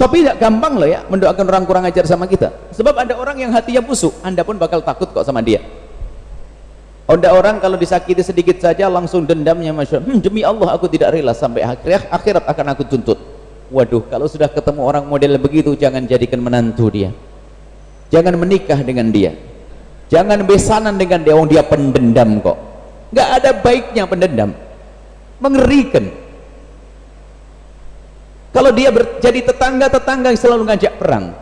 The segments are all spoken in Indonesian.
Tapi tidak gampang loh ya mendoakan orang kurang ajar sama kita. Sebab ada orang yang hatinya busuk, Anda pun bakal takut kok sama dia. Ada orang kalau disakiti sedikit saja langsung dendamnya, masya Allah, demi Allah aku tidak rela sampai akhirat akan aku tuntut. Waduh, kalau sudah ketemu orang model begitu, jangan jadikan menantu dia, jangan menikah dengan dia, jangan besanan dengan dia. Dia pendendam kok, nggak ada baiknya pendendam, mengerikan. Kalau dia jadi tetangga yang selalu ngajak perang,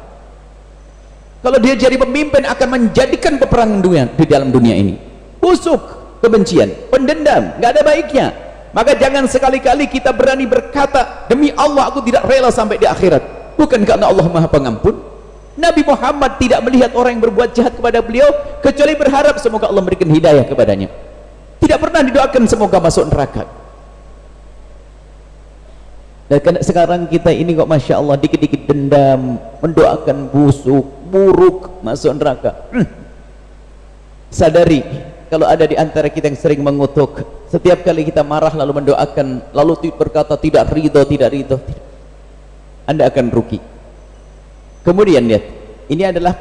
kalau dia jadi pemimpin akan menjadikan peperangan di dalam dunia ini. Busuk, kebencian, pendendam, nggak ada baiknya. Maka jangan sekali-kali kita berani berkata, demi Allah aku tidak rela sampai di akhirat. Bukan karena Allah Maha Pengampun. Nabi Muhammad tidak melihat orang yang berbuat jahat kepada beliau kecuali berharap semoga Allah memberikan hidayah kepadanya. Tidak pernah didoakan semoga masuk neraka. Dan sekarang kita ini kok masya Allah dikit-dikit dendam, mendoakan busuk, buruk, masuk neraka. Sadari kalau ada di antara kita yang sering mengutuk, setiap kali kita marah lalu mendoakan, lalu berkata tidak ridho, Anda akan rugi. Kemudian lihat, ini adalah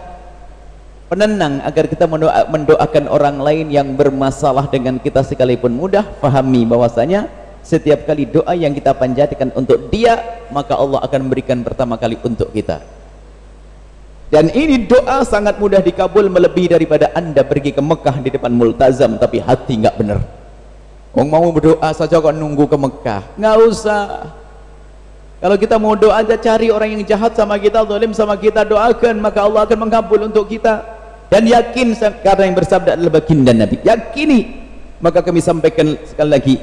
penenang agar kita mendoakan orang lain yang bermasalah dengan kita sekalipun mudah. Pahami bahwasanya setiap kali doa yang kita panjatkan untuk dia, maka Allah akan memberikan pertama kali untuk kita. Dan ini doa sangat mudah dikabul, melebihi daripada Anda pergi ke Mekah di depan multazam tapi hati nggak benar. Mau berdoa saja kok nunggu ke Mekah, nggak usah. Kalau kita mau doa aja, cari orang yang jahat sama kita, zalim sama kita, doakan, maka Allah akan mengabul untuk kita. Dan yakin, karena yang bersabda adalah baginda Nabi, yakini. Maka kami sampaikan sekali lagi,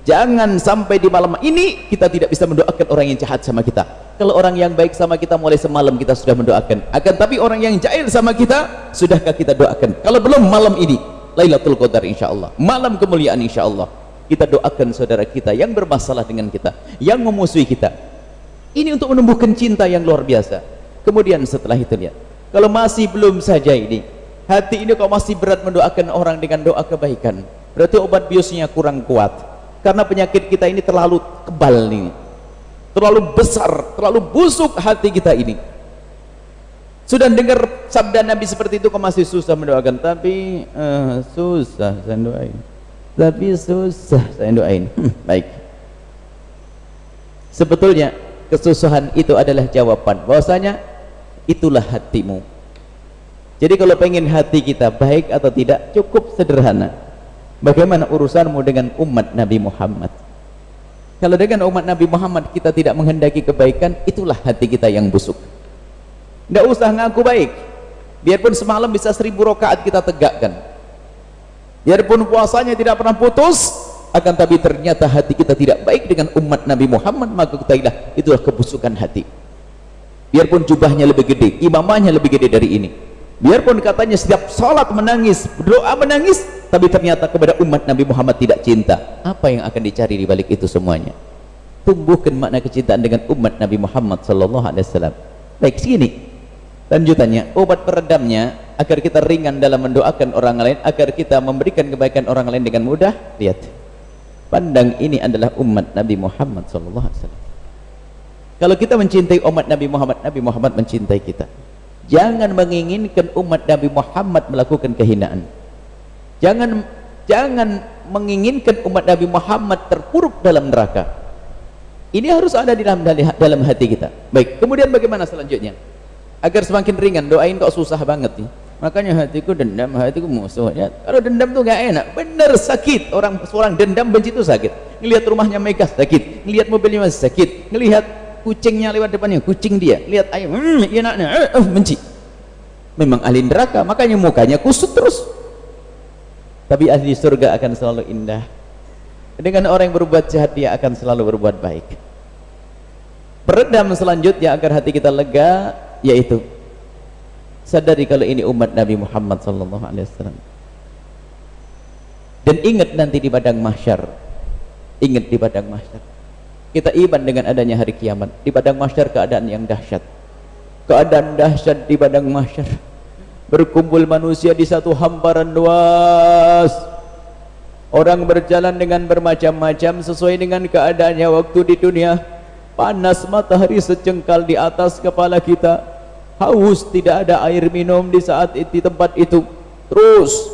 jangan sampai di malam ini kita tidak bisa mendoakan orang yang jahat sama kita. Kalau orang yang baik sama kita mulai semalam kita sudah mendoakan. Akan tapi orang yang jahil sama kita, sudahkah kita doakan? Kalau belum, malam ini Lailatul Qadar insyaallah, malam kemuliaan insyaallah, kita doakan saudara kita yang bermasalah dengan kita, yang memusuhi kita. Ini untuk menumbuhkan cinta yang luar biasa. Kemudian setelah itu lihat, kalau masih belum saja ini, hati ini kok masih berat mendoakan orang dengan doa kebaikan, berarti obat biusnya kurang kuat. Karena penyakit kita ini terlalu kebal nih, terlalu besar, terlalu busuk hati kita ini. Sudah dengar sabda Nabi seperti itu kok masih susah mendoakan? Tapi susah saya doain, tapi susah saya doain. Baik, sebetulnya kesusahan itu adalah jawaban bahwasanya itulah hatimu. Jadi kalau pengen hati kita baik atau tidak, cukup sederhana. Bagaimana urusanmu dengan umat Nabi Muhammad? Kalau dengan umat Nabi Muhammad kita tidak menghendaki kebaikan, itulah hati kita yang busuk. Tidak usah ngaku baik, biarpun semalam bisa 1000 rakaat kita tegakkan, biarpun puasanya tidak pernah putus, akan tapi ternyata hati kita tidak baik dengan umat Nabi Muhammad, maka ketahuilah itulah kebusukan hati. Biarpun jubahnya lebih gede, imamahnya lebih gede dari ini, biarpun katanya setiap sholat menangis, berdoa menangis, tapi ternyata kepada umat Nabi Muhammad tidak cinta. Apa yang akan dicari di balik itu semuanya? Tumbuhkan makna kecintaan dengan umat Nabi Muhammad sallallahu alaihi wasallam. Baik, sini lanjutannya, obat peredamnya agar kita ringan dalam mendoakan orang lain, agar kita memberikan kebaikan orang lain dengan mudah. Lihat, pandang ini adalah umat Nabi Muhammad sallallahu alaihi wasallam. Kalau kita mencintai umat Nabi Muhammad, Nabi Muhammad mencintai kita. Jangan menginginkan umat Nabi Muhammad melakukan kehinaan. Jangan menginginkan umat Nabi Muhammad terpuruk dalam neraka. Ini harus ada di dalam hati kita. Baik, kemudian bagaimana selanjutnya? Agar semakin ringan, doain kok susah banget nih. Makanya hatiku dendam, hatiku musuh. Ya, kalau dendam tuh gak enak, bener sakit. Seorang dendam benci itu sakit. Ngelihat rumahnya megah sakit, ngelihat mobilnya masih sakit, ngelihat kucingnya lewat depannya, kucing dia, lihat ayam, enaknya, benci. Memang ahli neraka, makanya mukanya kusut terus. Tapi ahli surga akan selalu indah. Dengan orang yang berbuat jahat, dia akan selalu berbuat baik. Peredam selanjutnya agar hati kita lega, yaitu sadari kalau ini umat Nabi Muhammad sallallahu alaihi wasallam. Dan ingat nanti di padang mahsyar, ingat di padang mahsyar, kita iman dengan adanya hari kiamat. Di padang mahsyar keadaan yang dahsyat, keadaan dahsyat di padang mahsyar. Berkumpul manusia di satu hamparan luas, orang berjalan dengan bermacam-macam sesuai dengan keadaannya waktu di dunia. panas matahari secengkal di atas kepala kita, haus tidak ada air minum di saat di tempat itu terus.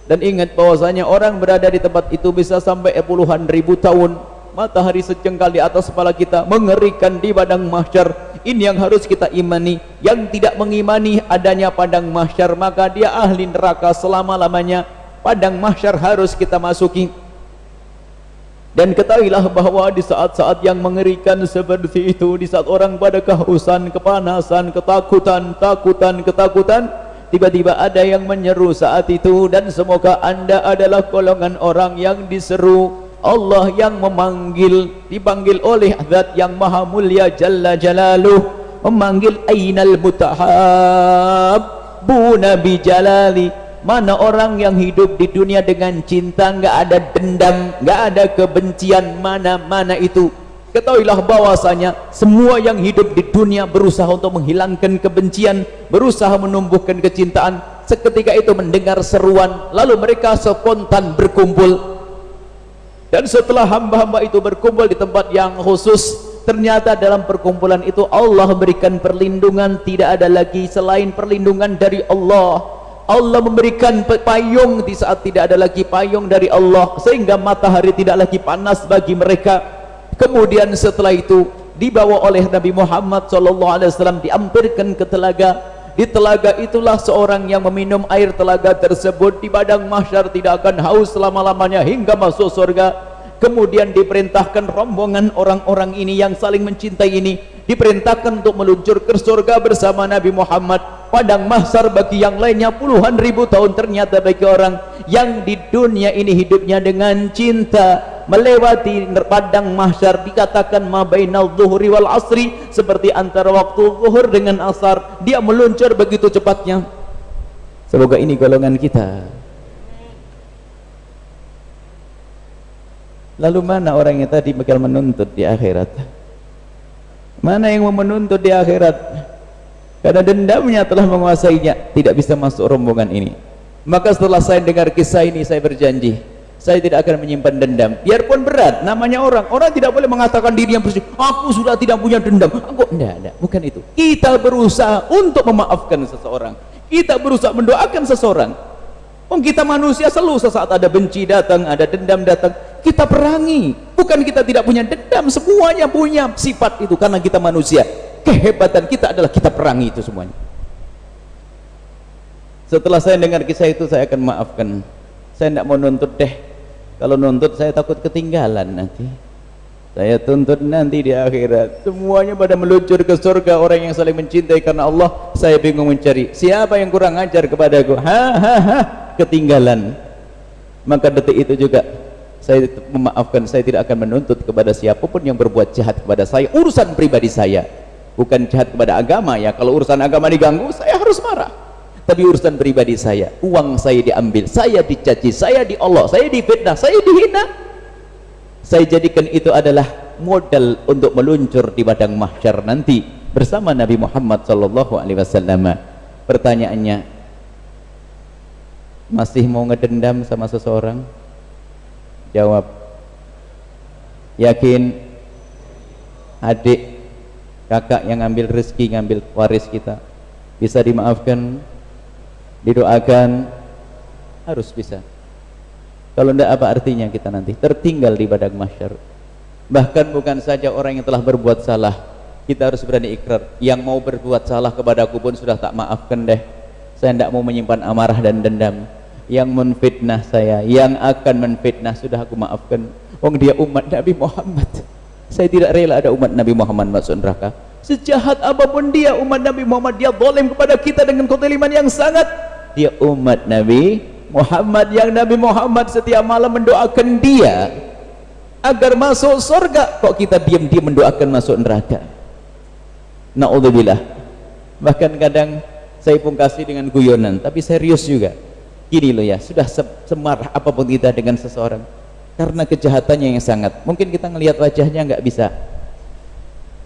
Dan ingat bahwasanya orang berada di tempat itu bisa sampai puluhan ribu tahun, matahari secengkal di atas kepala kita, mengerikan di padang mahsyar. Ini yang harus kita imani. Yang tidak mengimani adanya padang mahsyar, maka dia ahli neraka selama-lamanya. Padang mahsyar harus kita masuki. Dan ketahuilah bahwa di saat-saat yang mengerikan seperti itu, di saat orang pada kehausan, kepanasan, ketakutan, tiba-tiba ada yang menyeru saat itu, dan semoga Anda adalah golongan orang yang diseru. Allah yang memanggil, dipanggil oleh Zat yang maha mulia Jalla Jalaluh, memanggil ainal mutahabbuna bi jalali. Mana orang yang hidup di dunia dengan cinta, nggak ada dendam, nggak ada kebencian, mana itu. Ketahuilah bahwasanya semua yang hidup di dunia berusaha untuk menghilangkan kebencian, berusaha menumbuhkan kecintaan. Seketika itu mendengar seruan, lalu mereka spontan berkumpul. Dan setelah hamba-hamba itu berkumpul di tempat yang khusus, ternyata dalam perkumpulan itu Allah berikan perlindungan. Tidak ada lagi selain perlindungan dari Allah. Allah memberikan payung di saat tidak ada lagi payung dari Allah, sehingga matahari tidak lagi panas bagi mereka. Kemudian setelah itu dibawa oleh Nabi Muhammad SAW, diampirkan ke telaga. Di telaga itulah seorang yang meminum air telaga tersebut di padang mahsyar tidak akan haus selama-lamanya hingga masuk surga. Kemudian diperintahkan rombongan orang-orang ini yang saling mencintai ini, diperintahkan untuk meluncur ke surga bersama Nabi Muhammad. Padang mahsyar bagi yang lainnya puluhan ribu tahun, ternyata bagi orang yang di dunia ini hidupnya dengan cinta, melewati padang mahsyar dikatakan ma bainal zuhri wal asri, seperti antara waktu zuhur dengan asar, dia meluncur begitu cepatnya. Semoga ini golongan kita. Lalu mana orang yang tadi bakal menuntut di akhirat? Mana yang mau menuntut di akhirat? Karena dendamnya telah menguasainya, tidak bisa masuk rombongan ini. Maka setelah saya dengar kisah ini, saya berjanji saya tidak akan menyimpan dendam, biarpun berat. Namanya orang tidak boleh mengatakan diri yang bersih, aku sudah tidak punya dendam. Enggak, bukan itu. Kita berusaha untuk memaafkan seseorang, kita berusaha mendoakan seseorang. Kita manusia, selalu sesaat ada benci datang, ada dendam datang, kita perangi. Bukan kita tidak punya dendam, semuanya punya sifat itu, karena kita manusia. Kehebatan kita adalah kita perangi itu semuanya. Setelah saya dengar kisah itu, saya akan maafkan. Saya tidak mau nuntut deh. Kalau nuntut saya takut ketinggalan nanti. Saya tuntut nanti di akhirat semuanya pada meluncur ke surga, orang yang saling mencintai karena Allah. Saya bingung mencari siapa yang kurang ajar kepadaku. Ketinggalan. Maka detik itu juga saya memaafkan. Saya tidak akan menuntut kepada siapapun yang berbuat jahat kepada saya. Urusan pribadi saya, bukan jahat kepada agama ya. Kalau urusan agama diganggu, saya harus marah. Tapi urusan pribadi saya, uang saya diambil, saya dicaci, saya diolok, saya difitnah, saya dihina, saya jadikan itu adalah modal untuk meluncur di padang mahsyar nanti bersama Nabi Muhammad SAW. Pertanyaannya, masih mau ngedendam sama seseorang? Jawab. Yakin? Adik, kakak yang ngambil rezeki, ngambil waris kita, bisa dimaafkan, didoakan, harus bisa. Kalau tidak, apa artinya kita nanti tertinggal di padang mahsyar? Bahkan bukan saja orang yang telah berbuat salah, kita harus berani ikrar, yang mau berbuat salah kepadaku pun sudah tak maafkan deh. Saya tidak mau menyimpan amarah dan dendam. Yang menfitnah saya, yang akan menfitnah, sudah aku maafkan. Wong dia umat Nabi Muhammad. Saya tidak rela ada umat Nabi Muhammad masuk neraka. Sejahat apapun dia umat Nabi Muhammad, dia zalim kepada kita dengan kezaliman yang sangat. Dia umat Nabi Muhammad yang Nabi Muhammad setiap malam mendoakan dia agar masuk surga. Kok kita diam-diam mendoakan masuk neraka? Na'udzubillah. Bahkan kadang saya pungkasi dengan guyonan, tapi serius juga. Gini loh ya, sudah semarah apapun kita dengan seseorang karena kejahatannya yang sangat, mungkin kita ngelihat wajahnya nggak bisa.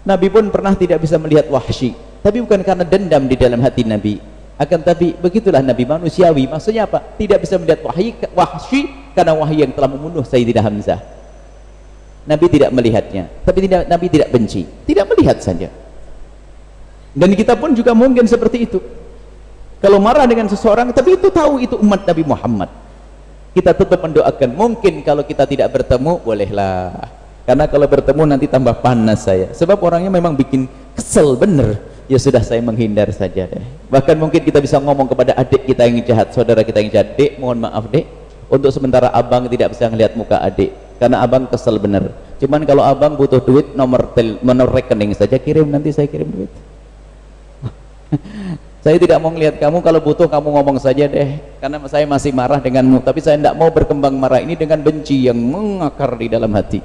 Nabi pun pernah tidak bisa melihat Wahsy, tapi bukan karena dendam di dalam hati Nabi, akan tapi begitulah Nabi manusiawi. Maksudnya apa? Tidak bisa melihat Wahsy karena Wahsy yang telah membunuh Sayyidina Hamzah. Nabi tidak melihatnya, tapi Nabi tidak benci, tidak melihat saja. Dan kita pun juga mungkin seperti itu. Kalau marah dengan seseorang, tapi itu tahu itu umat Nabi Muhammad, kita tetap mendoakan. Mungkin kalau kita tidak bertemu, bolehlah, karena kalau bertemu nanti tambah panas saya, sebab orangnya memang bikin kesel bener. Ya sudah, saya menghindar saja deh. Bahkan mungkin kita bisa ngomong kepada adik kita yang jahat, saudara kita yang jahat, dek mohon maaf dek, untuk sementara abang tidak bisa melihat muka adik karena abang kesel bener. Cuman kalau abang butuh duit, nomor rekening saja kirim, nanti saya kirim duit. Saya tidak mau melihat kamu, kalau butuh kamu ngomong saja deh, karena saya masih marah denganmu, tapi saya tidak mau berkembang marah ini dengan benci yang mengakar di dalam hati.